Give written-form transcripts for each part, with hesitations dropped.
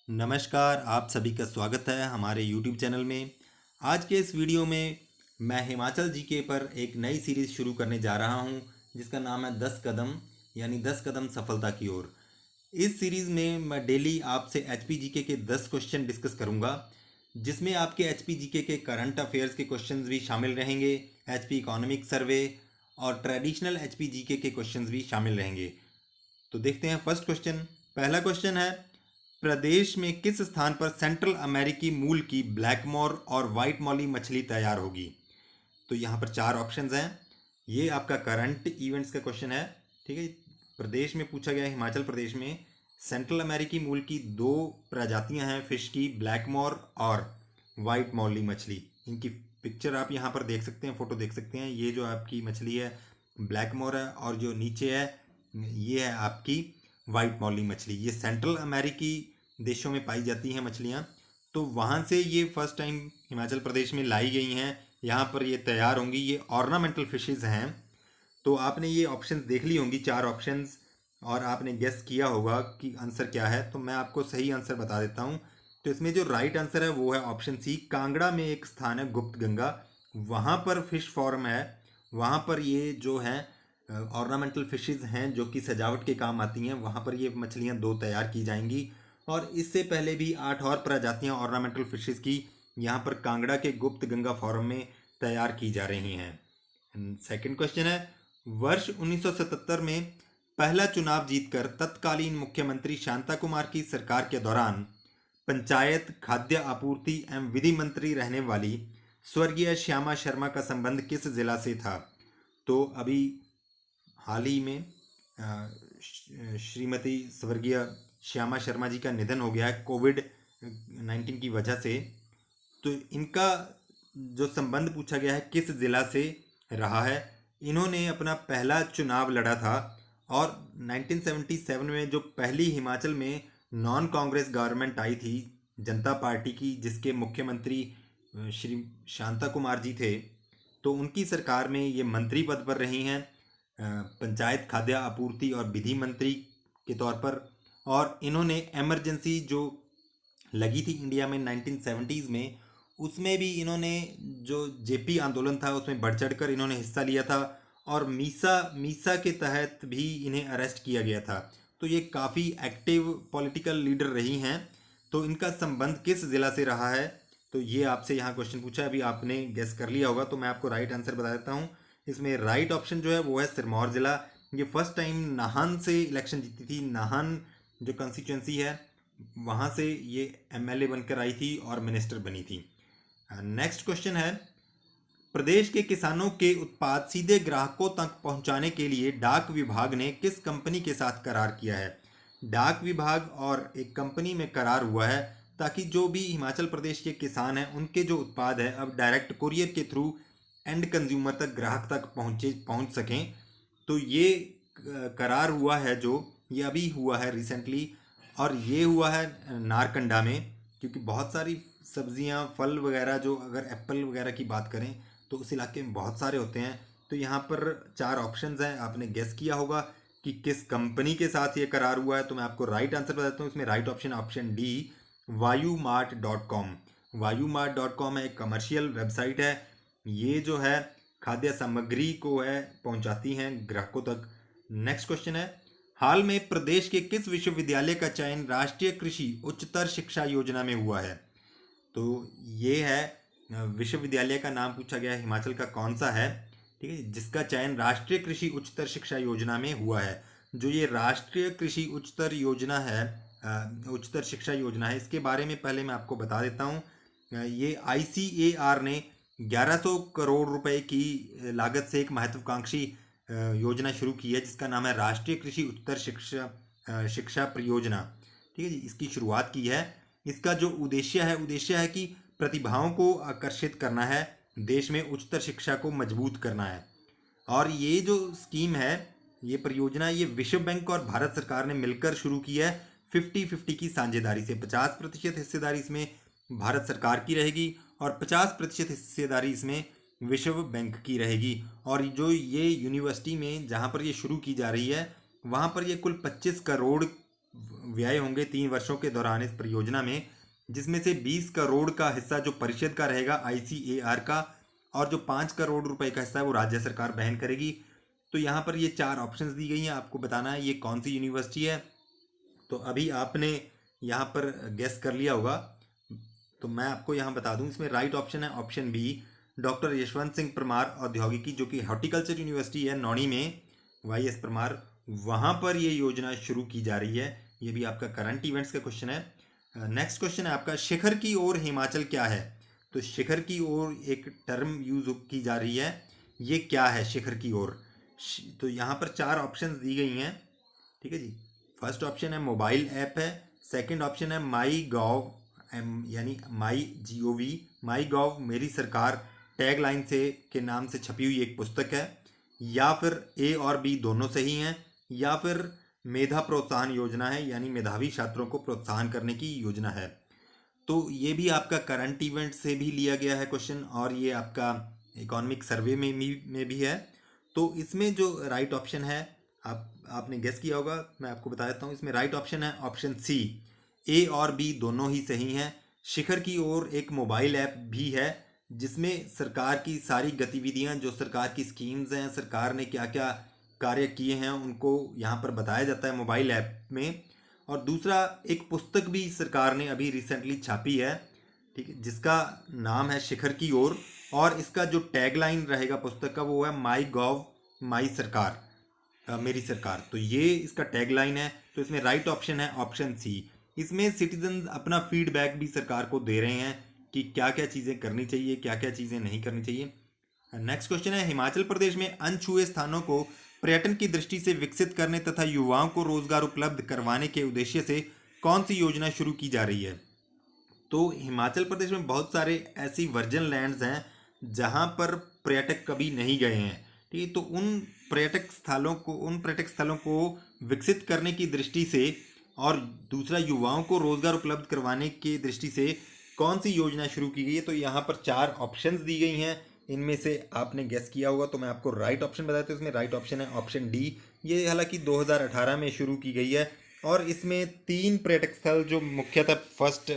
नमस्कार, आप सभी का स्वागत है हमारे YouTube चैनल में। आज के इस वीडियो में मैं हिमाचल जीके पर एक नई सीरीज़ शुरू करने जा रहा हूं, जिसका नाम है 10 कदम, यानी 10 कदम सफलता की ओर। इस सीरीज़ में मैं डेली आपसे एचपी जीके के 10 क्वेश्चन डिस्कस करूंगा, जिसमें आपके एचपी जीके के करंट अफेयर्स के क्वेश्चंस भी शामिल रहेंगे, एचपी इकोनॉमिक सर्वे और ट्रेडिशनल एचपी जीके के क्वेश्चंस भी शामिल रहेंगे। तो देखते हैं फर्स्ट क्वेश्चन। पहला क्वेश्चन है, प्रदेश में किस स्थान पर सेंट्रल अमेरिकी मूल की ब्लैकमोर और वाइट मॉली मछली तैयार होगी? तो यहाँ पर चार ऑप्शंस हैं। ये आपका करंट इवेंट्स का क्वेश्चन है। ठीक है, प्रदेश में पूछा गया है, हिमाचल प्रदेश में सेंट्रल अमेरिकी मूल की दो प्रजातियां हैं फिश की, ब्लैकमोर और वाइट मॉली मछली। इनकी पिक्चर आप यहाँ पर देख सकते हैं, फोटो देख सकते हैं। ये जो आपकी मछली है ब्लैकमोर है, और जो नीचे है ये है आपकी वाइट मॉली मछली। ये सेंट्रल अमेरिकी देशों में पाई जाती हैं मछलियाँ। तो वहाँ से ये फर्स्ट टाइम हिमाचल प्रदेश में लाई गई हैं, यहाँ पर ये तैयार होंगी। ये ऑर्नामेंटल फिशेज़ हैं। तो आपने ये ऑप्शंस देख ली होंगी, चार ऑप्शंस, और आपने गेस किया होगा कि आंसर क्या है। तो मैं आपको सही आंसर बता देता हूँ। तो इसमें जो राइट आंसर है वो है ऑप्शन सी। कांगड़ा में एक स्थान है गुप्त गंगा, वहाँ पर फिश फार्म है। वहाँ पर ये जो है ऑर्नामेंटल फिशेज़ हैं जो कि सजावट के काम आती हैं। वहाँ पर ये मछलियाँ दो तैयार की जाएंगी, और इससे पहले भी 8 और प्रजातियाँ ऑर्नामेंटल फिशेज़ की यहाँ पर कांगड़ा के गुप्त गंगा फार्म में तैयार की जा रही हैं। सेकंड क्वेश्चन है, वर्ष 1977 में पहला चुनाव जीतकर तत्कालीन मुख्यमंत्री शांता कुमार की सरकार के दौरान पंचायत, खाद्य आपूर्ति एवं विधि मंत्री रहने वाली स्वर्गीय श्यामा शर्मा का संबंध किस जिला से था? तो अभी हाल ही में श्रीमती स्वर्गीय श्यामा शर्मा जी का निधन हो गया है कोविड-19 की वजह से। तो इनका जो संबंध पूछा गया है किस ज़िला से रहा है। इन्होंने अपना पहला चुनाव लड़ा था, और 1977 में जो पहली हिमाचल में नॉन कांग्रेस गवर्नमेंट आई थी, जनता पार्टी की, जिसके मुख्यमंत्री श्री शांता कुमार जी थे, तो उनकी सरकार में ये मंत्री पद पर रही हैं, पंचायत, खाद्य आपूर्ति और विधि मंत्री के तौर पर। और इन्होंने एमरजेंसी जो लगी थी इंडिया में 1970s में, उसमें भी इन्होंने जो जेपी आंदोलन था उसमें बढ़ चढ़ कर इन्होंने हिस्सा लिया था, और मीसा मीसा के तहत भी इन्हें अरेस्ट किया गया था। तो ये काफ़ी एक्टिव पॉलिटिकल लीडर रही हैं। तो इनका संबंध किस ज़िला से रहा है? तो ये आपसे यहाँ क्वेश्चन पूछा है, अभी आपने गेस कर लिया होगा, तो मैं आपको राइट आंसर बता देता हूँ। इसमें राइट ऑप्शन जो है वो है सिरमौर ज़िला। ये फर्स्ट टाइम नाहन से इलेक्शन जीती थी। नाहन जो कंस्टिट्यूंसी है, वहाँ से ये एमएलए बनकर आई थी और मिनिस्टर बनी थी। नेक्स्ट क्वेश्चन है, प्रदेश के किसानों के उत्पाद सीधे ग्राहकों तक पहुंचाने के लिए डाक विभाग ने किस कंपनी के साथ करार किया है? डाक विभाग और एक कंपनी में करार हुआ है, ताकि जो भी हिमाचल प्रदेश के किसान हैं उनके जो उत्पाद है अब डायरेक्ट कुरियर के थ्रू एंड कंज्यूमर तक, ग्राहक तक पहुंच सकें। तो ये करार हुआ है, जो ये अभी हुआ है रिसेंटली, और ये हुआ है नारकंडा में। क्योंकि बहुत सारी सब्जियां, फल वगैरह, जो अगर एप्पल वगैरह की बात करें तो उस इलाके में बहुत सारे होते हैं। तो यहाँ पर चार ऑप्शंस हैं, आपने गेस किया होगा कि किस कंपनी के साथ ये करार हुआ है। तो मैं आपको राइट आंसर बताता हूँ। इसमें राइट ऑप्शन ऑप्शन डी, वायुमार्ट.com। वायुमार्ट.com है, एक कमर्शियल वेबसाइट है। ये जो है खाद्य सामग्री को है पहुंचाती हैं ग्राहकों तक। नेक्स्ट क्वेश्चन है, हाल में प्रदेश के किस विश्वविद्यालय का चयन राष्ट्रीय कृषि उच्चतर शिक्षा योजना में हुआ है? तो ये है विश्वविद्यालय का नाम पूछा गया है, हिमाचल का कौन सा है, ठीक है, जिसका चयन राष्ट्रीय कृषि उच्चतर शिक्षा योजना में हुआ है। जो ये राष्ट्रीय कृषि उच्चतर योजना है, उच्चतर शिक्षा योजना है, इसके बारे में पहले मैं आपको बता देता हूँ। ये ICAR ने 1100 करोड़ रुपए की लागत से एक महत्वाकांक्षी योजना शुरू की है, जिसका नाम है राष्ट्रीय कृषि उच्चतर शिक्षा परियोजना। ठीक है जी, इसकी शुरुआत की है। इसका जो उद्देश्य है कि प्रतिभाओं को आकर्षित करना है, देश में उच्चतर शिक्षा को मजबूत करना है। और ये जो स्कीम है, ये परियोजना, ये विश्व बैंक और भारत सरकार ने मिलकर शुरू की है 50-50 की साझेदारी से। 50% हिस्सेदारी इसमें भारत सरकार की रहेगी, और 50% हिस्सेदारी इसमें विश्व बैंक की रहेगी। और जो ये यूनिवर्सिटी में जहाँ पर ये शुरू की जा रही है, वहाँ पर ये कुल 25 करोड़ व्यय होंगे 3 वर्षों के दौरान इस परियोजना में, जिसमें से 20 करोड़ का हिस्सा जो परिषद का रहेगा ICAR का, और जो 5 करोड़ रुपए का हिस्सा है वो राज्य सरकार वहन करेगी। तो यहाँ पर ये 4 ऑप्शंस दी गई हैं, आपको बताना है ये कौन सी यूनिवर्सिटी है। तो अभी आपने यहाँ पर गेस कर लिया होगा, तो मैं आपको यहाँ बता दूँ, इसमें राइट ऑप्शन है option B, doctor Yashwant Singh Parmar औद्योगिकी, जो कि हॉर्टिकल्चर यूनिवर्सिटी है नौणी में, YS परमार, वहाँ पर ये योजना शुरू की जा रही है। ये भी आपका करंट इवेंट्स का क्वेश्चन है। नेक्स्ट क्वेश्चन है आपका, शिखर की ओर हिमाचल क्या है। तो शिखर की ओर एक टर्म यूज की जा रही है, ये क्या है शिखर की ओर। तो यहाँ पर 4 ऑप्शंस दी गई हैं, ठीक है जी। फर्स्ट ऑप्शन है मोबाइल ऐप है, सेकंड ऑप्शन है माई गॉव यानी माई गॉव मेरी सरकार टैग लाइन से के नाम से छपी हुई एक पुस्तक है, या फिर ए और बी दोनों सही हैं, या फिर मेधा प्रोत्साहन योजना है, यानी मेधावी छात्रों को प्रोत्साहन करने की योजना है। तो ये भी आपका करंट इवेंट से भी लिया गया है क्वेश्चन, और ये आपका इकोनॉमिक सर्वे में भी है। तो इसमें जो राइट ऑप्शन है, आपने गेस किया होगा, मैं आपको बता देता हूँ। इसमें राइट ऑप्शन है ऑप्शन सी, ए और बी दोनों ही सही हैं। शिखर की ओर एक मोबाइल ऐप भी है, जिसमें सरकार की सारी गतिविधियां, जो सरकार की स्कीम्स हैं, सरकार ने क्या क्या कार्य किए हैं, उनको यहाँ पर बताया जाता है मोबाइल ऐप में। और दूसरा, एक पुस्तक भी सरकार ने अभी रिसेंटली छापी है, ठीक है, जिसका नाम है शिखर की ओर, और इसका जो टैगलाइन रहेगा पुस्तक का वो है माई गॉव माई सरकार, मेरी सरकार। तो ये इसका टैगलाइन है। तो इसमें राइट ऑप्शन है ऑप्शन सी। इसमें सिटीजन अपना फीडबैक भी सरकार को दे रहे हैं कि क्या क्या चीज़ें करनी चाहिए, क्या क्या चीज़ें नहीं करनी चाहिए। नेक्स्ट क्वेश्चन है, हिमाचल प्रदेश में अनछुए स्थानों को पर्यटन की दृष्टि से विकसित करने तथा युवाओं को रोजगार उपलब्ध करवाने के उद्देश्य से कौन सी योजना शुरू की जा रही है। तो हिमाचल प्रदेश में बहुत सारे ऐसी वर्जिन लैंड्स हैं जहां पर पर्यटक कभी नहीं गए हैं, ठीक है। तो उन पर्यटक स्थलों को विकसित करने की दृष्टि से, और दूसरा युवाओं को रोजगार उपलब्ध करवाने की दृष्टि से कौन सी योजना शुरू की गई है। तो यहाँ पर 4 ऑप्शंस दी गई हैं, इनमें से आपने गेस किया होगा। तो मैं आपको राइट ऑप्शन बताता हूँ। इसमें राइट ऑप्शन है ऑप्शन डी। ये हालांकि 2018 में शुरू की गई है, और इसमें 3 पर्यटक स्थल जो मुख्यतः फर्स्ट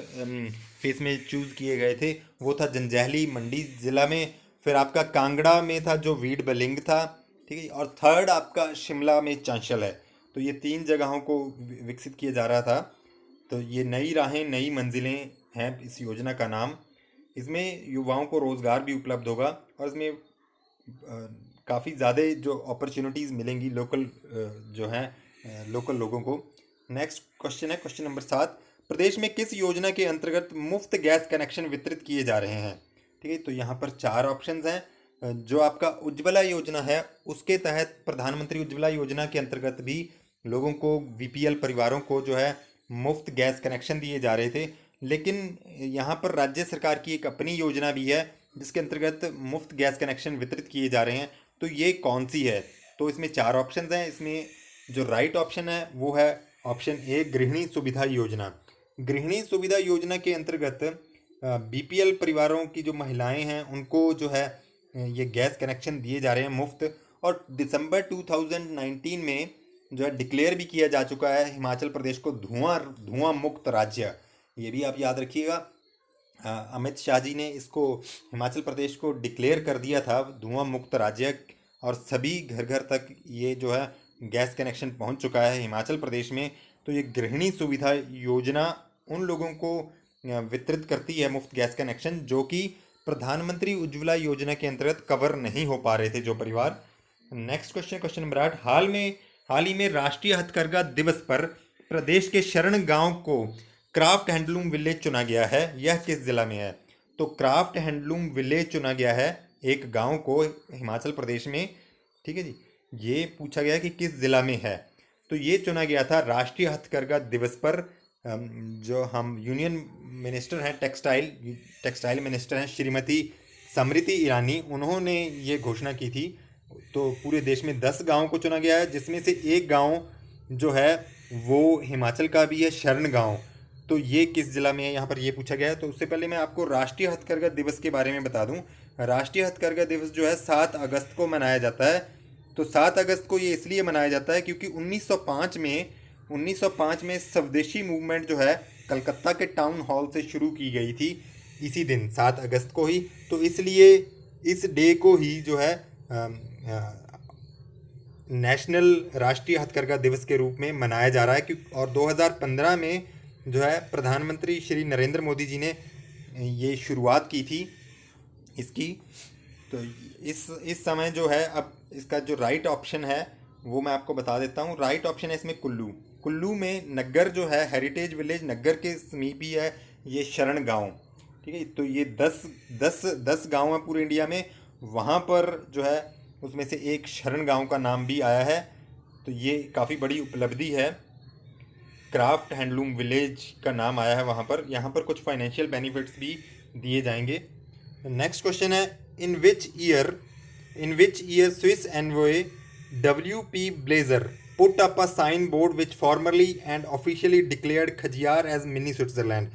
फेज में चूज किए गए थे वो था जंजैहली मंडी जिला में, फिर आपका कांगड़ा में था जो वीड बलिंग था, ठीक है, और थर्ड आपका शिमला में चांशल है। तो ये 3 जगहों को विकसित किया जा रहा था। तो ये नई राहें नई मंजिलें हैं इस योजना का नाम। इसमें युवाओं को रोज़गार भी उपलब्ध होगा, और इसमें काफ़ी ज़्यादा जो अपॉर्चुनिटीज़ मिलेंगी लोकल लोगों को। नेक्स्ट क्वेश्चन है क्वेश्चन नंबर 7, प्रदेश में किस योजना के अंतर्गत मुफ्त गैस कनेक्शन वितरित किए जा रहे हैं। ठीक है, तो यहाँ पर 4 ऑप्शंस हैं। जो आपका उज्ज्वला योजना है उसके तहत प्रधानमंत्री उज्ज्वला योजना के अंतर्गत भी लोगों को BPL परिवारों को जो है मुफ्त गैस कनेक्शन दिए जा रहे थे, लेकिन यहाँ पर राज्य सरकार की एक अपनी योजना भी है जिसके अंतर्गत मुफ्त गैस कनेक्शन वितरित किए जा रहे हैं। तो ये कौन सी है। तो इसमें 4 ऑप्शंस हैं। इसमें जो राइट ऑप्शन है वो है ऑप्शन ए, गृहिणी सुविधा योजना। गृहिणी सुविधा योजना के अंतर्गत BPL परिवारों की जो महिलाएं हैं उनको जो है ये गैस कनेक्शन दिए जा रहे हैं मुफ्त। और दिसंबर 2019 में जो है डिक्लेयर भी किया जा चुका है हिमाचल प्रदेश को धुआं मुक्त राज्य। ये भी आप याद रखिएगा, अमित शाह जी ने इसको हिमाचल प्रदेश को डिक्लेयर कर दिया था धुआं मुक्त राज्य, और सभी घर घर तक ये जो है गैस कनेक्शन पहुंच चुका है हिमाचल प्रदेश में। तो ये गृहिणी सुविधा योजना उन लोगों को वितरित करती है मुफ्त गैस कनेक्शन जो कि प्रधानमंत्री उज्ज्वला योजना के अंतर्गत कवर नहीं हो पा रहे थे जो परिवार। नेक्स्ट क्वेश्चन नंबर 8, हाल ही में राष्ट्रीय हथकरघा दिवस पर प्रदेश के शरण गांव को क्राफ्ट हैंडलूम विलेज चुना गया है, यह किस जिला में है। तो क्राफ्ट हैंडलूम विलेज चुना गया है एक गांव को हिमाचल प्रदेश में, ठीक है जी। ये पूछा गया कि किस जिला में है, तो ये चुना गया था राष्ट्रीय हथकरघा दिवस पर। जो हम यूनियन मिनिस्टर हैं टेक्सटाइल मिनिस्टर हैं श्रीमती स्मृति ईरानी, उन्होंने ये घोषणा की थी। तो पूरे देश में 10 गाँव को चुना गया है, जिसमें से एक गाँव जो है वो हिमाचल का भी है, शरण गाँव। तो ये किस जिला में है, यहाँ पर ये पूछा गया है। तो उससे पहले मैं आपको राष्ट्रीय हथकरघा दिवस के बारे में बता दूं। राष्ट्रीय हथकरघा दिवस जो है 7 अगस्त को मनाया जाता है। तो 7 अगस्त को ये इसलिए मनाया जाता है क्योंकि 1905 में 1905 में स्वदेशी मूवमेंट जो है कलकत्ता के टाउन हॉल से शुरू की गई थी इसी दिन 7 अगस्त को ही। तो इसलिए इस डे को ही जो है नेशनल राष्ट्रीय हथकरघा दिवस के रूप में मनाया जा रहा है। और 2015 में जो है प्रधानमंत्री श्री नरेंद्र मोदी जी ने ये शुरुआत की थी इसकी। तो इस समय जो है, अब इसका जो राइट ऑप्शन है वो मैं आपको बता देता हूँ। राइट ऑप्शन है इसमें कुल्लू में नग्गर जो है, हेरिटेज विलेज नग्गर के समीप ही है ये शरण गांव। ठीक है, तो ये 10 गांव है पूरे इंडिया में, वहाँ पर जो है उसमें से एक शरण गांव का नाम भी आया है। तो ये काफ़ी बड़ी उपलब्धि है। क्राफ्ट हैंडलूम विलेज का नाम आया है वहाँ पर। यहाँ पर कुछ फाइनेंशियल बेनिफिट्स भी दिए जाएंगे। नेक्स्ट क्वेश्चन है, in which year Swiss envoy W.P. Blazer put up a signboard which formally and officially declared Khajjiar as mini Switzerland।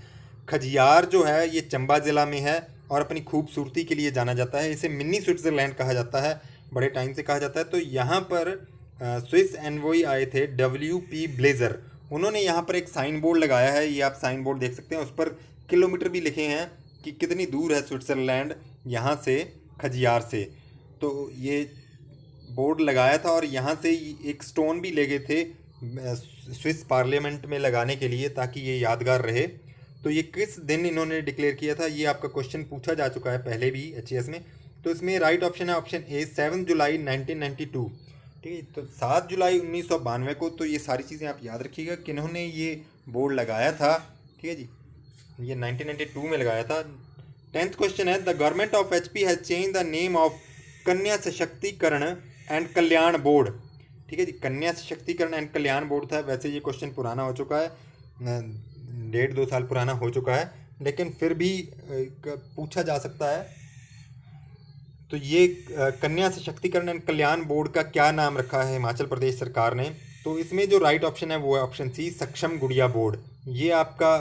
Khajjiar जो है ये चंबा ज़िला में है और अपनी खूबसूरती के लिए जाना जाता है। इसे मिनी स्विट्ज़रलैंड कहा जाता है, बड़े टाइम से कहा जाता है। तो यहाँ पर स्विस एनवॉय आए थे W.P. Blazer, उन्होंने यहाँ पर एक साइन बोर्ड लगाया है। ये आप साइन बोर्ड देख सकते हैं, उस पर किलोमीटर भी लिखे हैं कि कितनी दूर है स्विट्ज़रलैंड यहाँ से, खजियार से। तो ये बोर्ड लगाया था और यहाँ से एक स्टोन भी ले गए थे स्विस पार्लियामेंट में लगाने के लिए, ताकि ये यादगार रहे। तो ये किस दिन इन्होंने डिक्लेयर किया था, ये आपका क्वेश्चन पूछा जा चुका है पहले भी HAS में। तो इसमें राइट ऑप्शन है ऑप्शन ए 7 जुलाई 1992। ठीक है, तो 7 जुलाई 1992 को। तो ये सारी चीज़ें आप याद रखिएगा कि इन्होंने ये बोर्ड लगाया था। ठीक है जी, ये 1992 में लगाया था। 10th क्वेश्चन है, the government of HP has change the name of कन्या सशक्तिकरण एंड कल्याण बोर्ड। ठीक है जी, कन्या सशक्तिकरण एंड कल्याण बोर्ड था। वैसे ये क्वेश्चन पुराना हो चुका है, 1.5-2 साल पुराना हो चुका है, लेकिन फिर भी पूछा जा सकता है। तो ये कन्या सशक्तिकरण एंड कल्याण बोर्ड का क्या नाम रखा है हिमाचल प्रदेश सरकार ने? तो इसमें जो राइट ऑप्शन है वो है ऑप्शन सी, सक्षम गुड़िया बोर्ड। ये आपका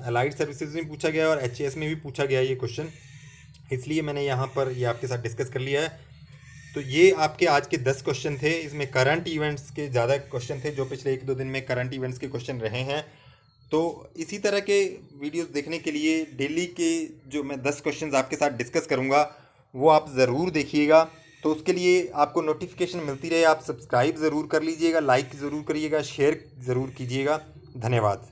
अलाइड सर्विसेज में पूछा गया और HAS में भी पूछा गया ये क्वेश्चन, इसलिए मैंने यहाँ पर ये आपके साथ डिस्कस कर लिया है। तो ये आपके आज के 10 क्वेश्चन थे। इसमें करंट इवेंट्स के ज़्यादा क्वेश्चन थे, जो पिछले 1-2 दिन में करंट इवेंट्स के क्वेश्चन रहे हैं। तो इसी तरह के वीडियोस देखने के लिए डेली के जो मैं 10 क्वेश्चंस आपके साथ डिस्कस करूँगा वो आप ज़रूर देखिएगा। तो उसके लिए आपको नोटिफिकेशन मिलती रहे, आप सब्सक्राइब ज़रूर कर लीजिएगा, लाइक ज़रूर करिएगा, शेयर ज़रूर कीजिएगा। धन्यवाद।